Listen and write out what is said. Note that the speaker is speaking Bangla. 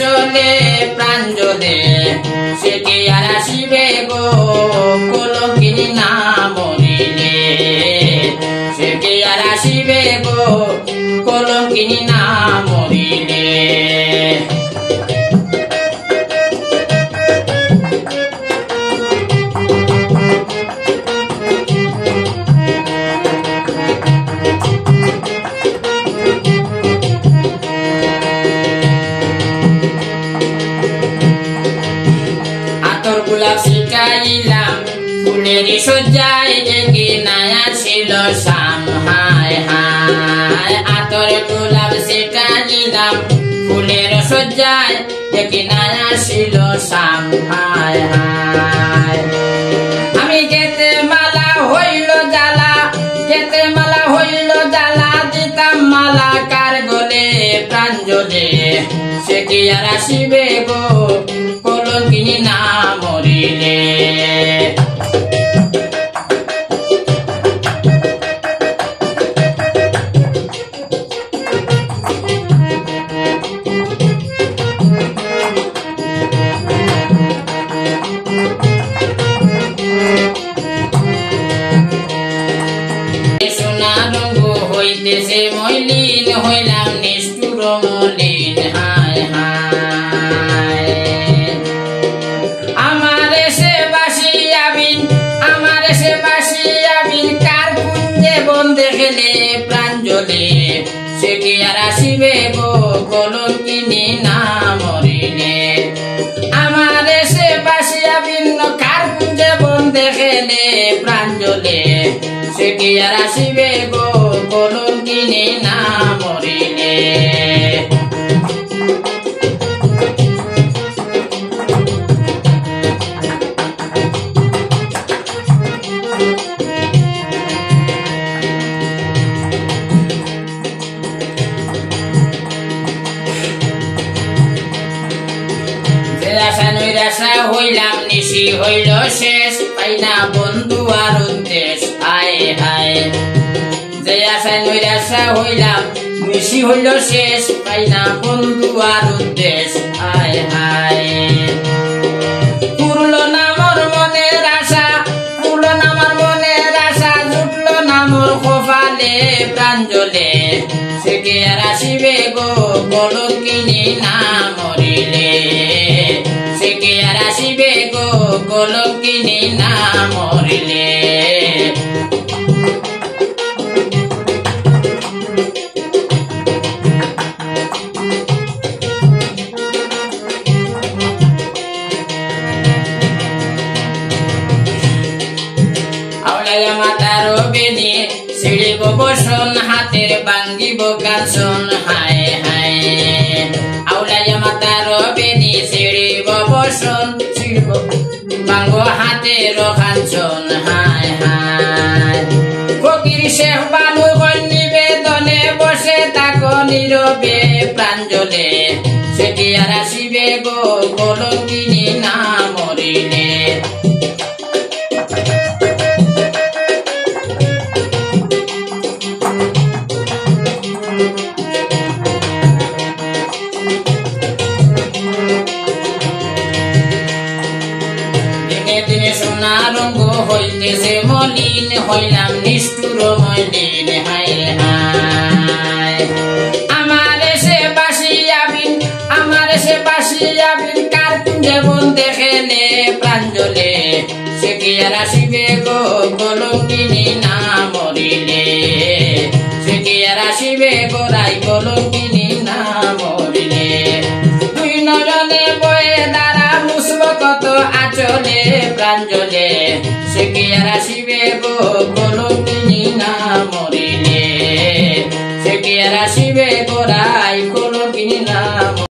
চলে প্রাঞ্জলে সে কি আর আসিবে গো কলঙ্কিনী না মরিলে সে কি আর আসিবে গো কলঙ্কিনী না মরিলে গোলাপ শিখাইলাম ফুলের সজ্জায় একে নায়া ছিল শাম হায় হায় আতর গোলাপ শিখাইলাম ফুলের সজ্জায় একে নায়া ছিল শাম হায় হায় আমি গেতে মালা হইল জ্বালা গেতে মালা হইল জ্বালা দিতাম মালা কার গলে প্রাঞ্জলে সে কি আর আসিবে গো কলঙ্কিনী না মরিলে সোনা রঙ হইতেছে মলিন হইলাম নিষ্ঠুর মলিন হায় হায় আমারে সে বাসিয়াবিন কার কুঞ্জে বন্দে গেলে প্রাঞ্জলে সে কি আর আসিবে গো কলঙ্কিনী না মরিলে আমারে সে বাসিয়াবিন কার কুঞ্জে বন্দে গেলে প্রাঞ্জলে সে কি আর আসিবে গো কলঙ্কিনী না মরিলে নিরাশা হইলাম নিশি হইল শেষ পাইনা বন্ধু আর উদ্দেশ হায় হায় যে আশা নিরাশা হইলাম নিশি হইল শেষ পাইনা বন্ধু আর উদ্দেশ হায় হায় পুরলো না মোর মনের আশা পুরলো না আমার মনের আশা জুটলো না মোর কপালে প্রাঞ্জলে সে কি আর আসিবে গো কলঙ্কিনী না মরিলে সে কি আর আসিবে গো কলঙ্কিনী না মরিলে আউলাইয়া মাতার বেনি সিঁড়িব বসন হাতের বাঙ্গিব কাঞ্চন হায় হায় আউলাইয়া মাতার বেনি সিঁড়িব বসন সিঁড়িব বাঙ্গ হাতের কাঞ্চন হায় হায় ফকির শেখ বানু নিবেদনে বসে থাকো নীরবে প্রাঞ্জলে সে কি আর আসিবে গো কলঙ্কিনী না মরিলে সোনা রঙ হইতেছে মলিন হইলাম নিষ্ঠুর মলিন হায় হায় আমারে সে বাসিয়াবিন কার কুঞ্জে বন্দে গেলে প্রাঞ্জলে সে কি আর আসিবে গো কলঙ্কিনী না মরিলে সে কি আর আসিবে গোরাই কলঙ্কিনী না মরিলে দুই নয়নে বয়ে দ্বারা মুসব কত আচলে প্রাঞ্জলে সে কি আর আসিবে গো কলঙ্কিনী না মরিলে সে কি আর আসিবে